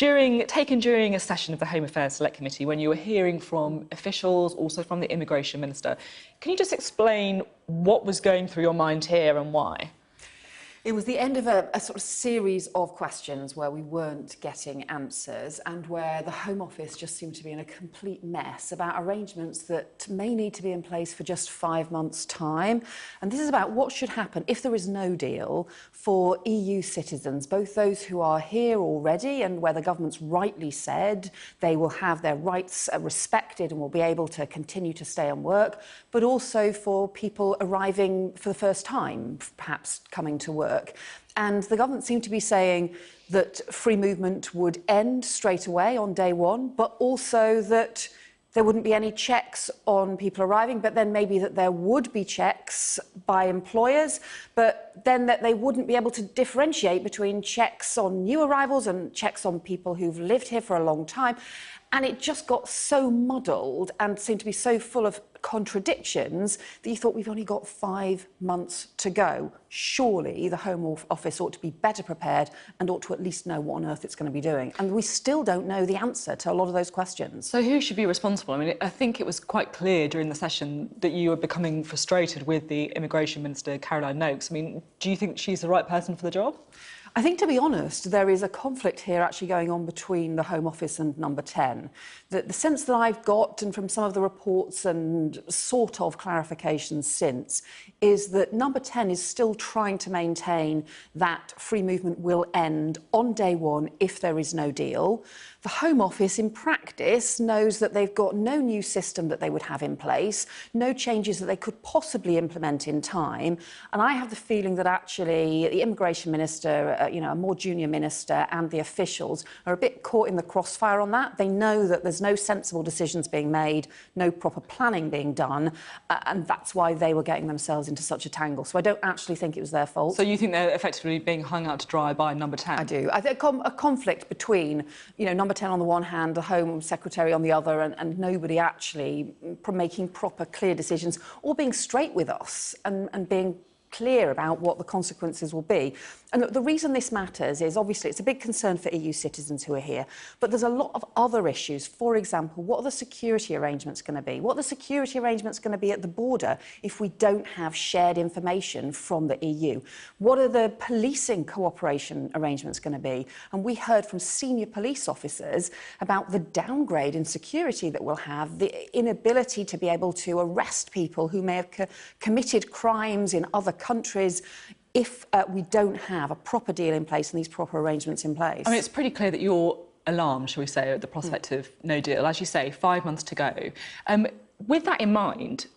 taken during a session of the Home Affairs Select Committee when you were hearing from officials, also from the Immigration Minister. Can you just explain what was going through your mind here and why? It was the end of a sort of series of questions where we weren't getting answers and where the Home Office just seemed to be in a complete mess about arrangements that may need to be in place for just 5 months' time. And this is about what should happen if there is no deal for EU citizens, both those who are here already and where the government's rightly said they will have their rights respected and will be able to continue to stay and work, but also for people arriving for the first time, perhaps coming to work. And the government seemed to be saying that free movement would end straight away on day one, but also that there wouldn't be any checks on people arriving, but then maybe that there would be checks by employers, but then that they wouldn't be able to differentiate between checks on new arrivals and checks on people who've lived here for a long time. And it just got so muddled and seemed to be so full of contradictions that you thought we've only got 5 months to go. Surely the Home Office ought to be better prepared and ought to at least know what on earth it's going to be doing. And we still don't know the answer to a lot of those questions. So who should be responsible? I mean, I think it was quite clear during the session that you were becoming frustrated with the Immigration Minister, Caroline Noakes. I mean, do you think she's the right person for the job? I think, to be honest, there is a conflict here actually going on between the Home Office and Number 10. The sense that I've got, and from some of the reports and sort of clarifications since, is that Number 10 is still trying to maintain that free movement will end on day one if there is no deal. The Home Office, in practice, knows that they've got no new system that they would have in place, no changes that they could possibly implement in time. And I have the feeling that actually the Immigration Minister, a more junior minister, and the officials are a bit caught in the crossfire on that. They know that there's no sensible decisions being made, no proper planning being done, and that's why they were getting themselves into such a tangle. So I don't actually think it was their fault. So you think they're effectively being hung out to dry by Number 10? I do. I think a conflict between, Number 10 on the one hand, the Home Secretary on the other, and nobody actually making proper, clear decisions or being straight with us and being clear about what the consequences will be. And the reason this matters is, obviously, it's a big concern for EU citizens who are here, but there's a lot of other issues. For example, what are the security arrangements going to be? What are the security arrangements going to be at the border if we don't have shared information from the EU? What are the policing cooperation arrangements going to be? And we heard from senior police officers about the downgrade in security that we'll have, the inability to be able to arrest people who may have committed crimes in other countries if we don't have a proper deal in place and these proper arrangements in place. I mean, it's pretty clear that you're alarmed, shall we say, at the prospect of no deal. As you say, 5 months to go. With that in mind,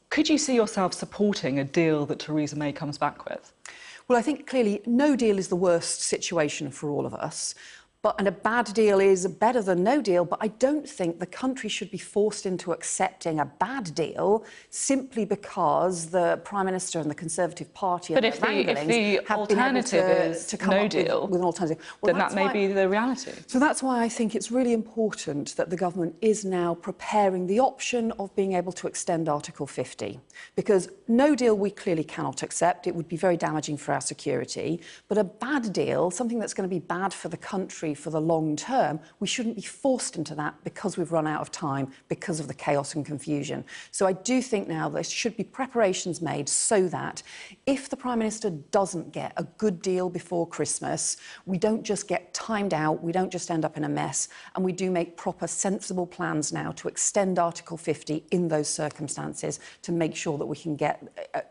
could you see yourself supporting a deal that Theresa May comes back with? Well, I think clearly no deal is the worst situation for all of us. And a bad deal is better than no deal, but I don't think the country should be forced into accepting a bad deal simply because the Prime Minister and the Conservative Party but if the alternative is no deal, with an alternative, then that may be the reality. So that's why I think it's really important that the government is now preparing the option of being able to extend Article 50, because no deal we clearly cannot accept. It would be very damaging for our security. But a bad deal, something that's going to be bad for the country for the long term, we shouldn't be forced into that because we've run out of time, because of the chaos and confusion. So I do think now there should be preparations made so that if the Prime Minister doesn't get a good deal before Christmas, we don't just get timed out, we don't just end up in a mess, and we do make proper, sensible plans now to extend Article 50 in those circumstances to make sure that we can get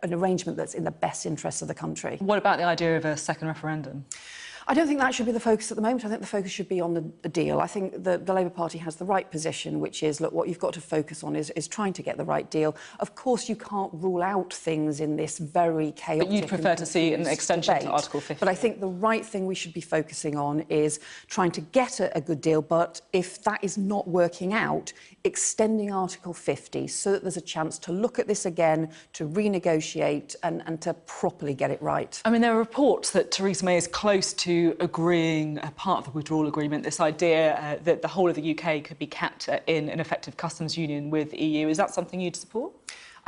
an arrangement that's in the best interests of the country. What about the idea of a second referendum? I don't think that should be the focus at the moment. I think the focus should be on the deal. I think the Labour Party has the right position, which is, look, what you've got to focus on is trying to get the right deal. Of course, you can't rule out things in this very chaotic... But you'd prefer to see an extension debate. To Article 50. But I think the right thing we should be focusing on is trying to get a good deal, but if that is not working out, extending Article 50 so that there's a chance to look at this again, to renegotiate and to properly get it right. I mean, there are reports that Theresa May is close to agreeing a part of the withdrawal agreement, this idea that the whole of the UK could be kept in an effective customs union with the EU. Is that something you'd support?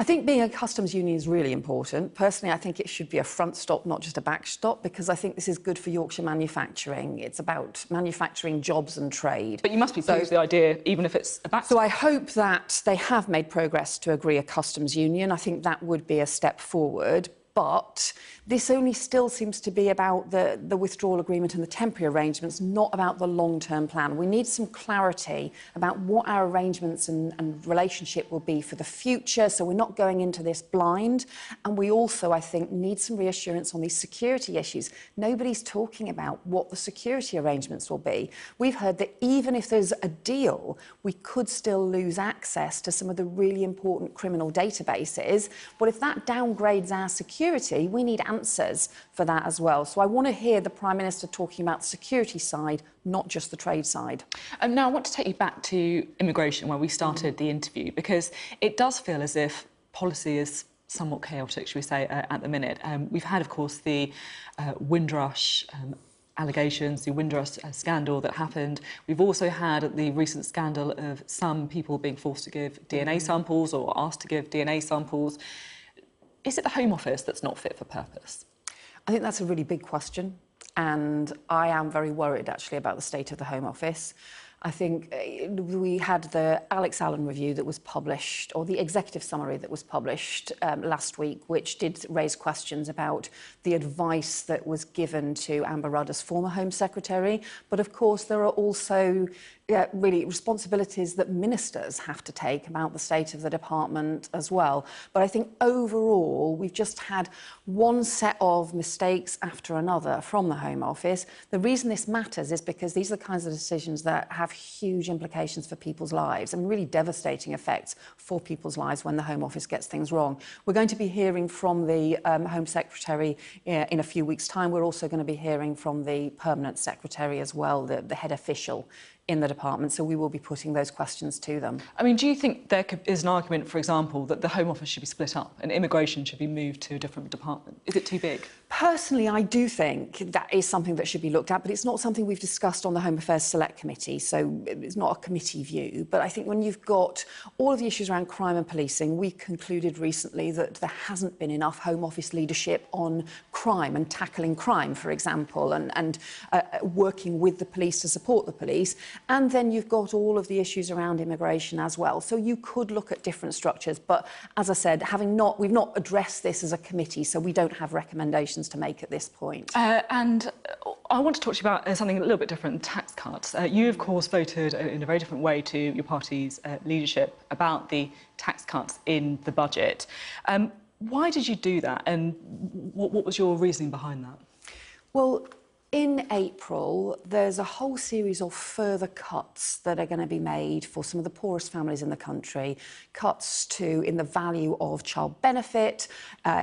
I think being a customs union is really important. Personally, I think it should be a front stop, not just a back stop, because I think this is good for Yorkshire manufacturing. It's about manufacturing jobs and trade. But you must be pleased with the idea, even if it's a back stop. So I hope that they have made progress to agree a customs union. I think that would be a step forward. But this only still seems to be about the withdrawal agreement and the temporary arrangements, not about the long-term plan. We need some clarity about what our arrangements and relationship will be for the future, so we're not going into this blind. And we also, I think, need some reassurance on these security issues. Nobody's talking about what the security arrangements will be. We've heard that even if there's a deal, we could still lose access to some of the really important criminal databases. Well, if that downgrades our security, we need answers for that as well. So I want to hear the Prime Minister talking about the security side, not just the trade side. Now, I want to take you back to immigration, where we started the interview, because it does feel as if policy is somewhat chaotic, should we say, at the minute. We've had, of course, the Windrush allegations, the Windrush scandal that happened. We've also had the recent scandal of some people being forced to give DNA samples or asked to give DNA samples. Is it the Home Office that's not fit for purpose? I think that's a really big question, and I am very worried actually about the state of the Home Office. I think we had the Alex Allen review that was published, or the executive summary that was published last week, which did raise questions about the advice that was given to Amber Rudd as former Home Secretary. But of course, there are also really responsibilities that ministers have to take about the state of the department as well. But I think overall, we've just had one set of mistakes after another from the Home Office. The reason this matters is because these are the kinds of decisions that have huge implications for people's lives and really devastating effects for people's lives when the Home Office gets things wrong. We're going to be hearing from the Home Secretary in a few weeks' time. We're also going to be hearing from the Permanent Secretary as well, the head official in the department, so we will be putting those questions to them. I mean, do you think there is an argument, for example, that the Home Office should be split up and immigration should be moved to a different department? Is it too big? Personally, I do think that is something that should be looked at, but it's not something we've discussed on the Home Affairs Select Committee, so it's not a committee view. But I think when you've got all of the issues around crime and policing, we concluded recently that there hasn't been enough Home Office leadership on crime and tackling crime, for example, and working with the police to support the police. And then you've got all of the issues around immigration as well. So you could look at different structures. But as I said, we've not addressed this as a committee, so we don't have recommendations to make at this point. And I want to talk to you about something a little bit different, tax cuts. You, of course, voted in a very different way to your party's leadership about the tax cuts in the budget. Why did you do that, and what was your reasoning behind that? Well, in April, there's a whole series of further cuts that are going to be made for some of the poorest families in the country. Cuts in the value of child benefit,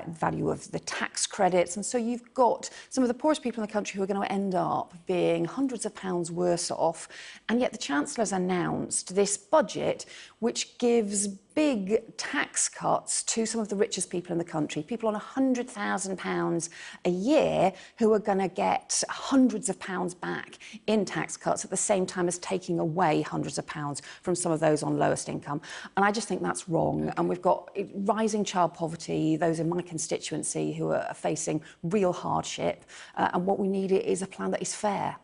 value of the tax credits. And so you've got some of the poorest people in the country who are going to end up being hundreds of pounds worse off. And yet the Chancellor's announced this budget which gives big tax cuts to some of the richest people in the country, people on £100,000 a year who are going to get hundreds of pounds back in tax cuts at the same time as taking away hundreds of pounds from some of those on lowest income. And I just think that's wrong. And we've got rising child poverty, those in my constituency who are facing real hardship. And what we need is a plan that is fair.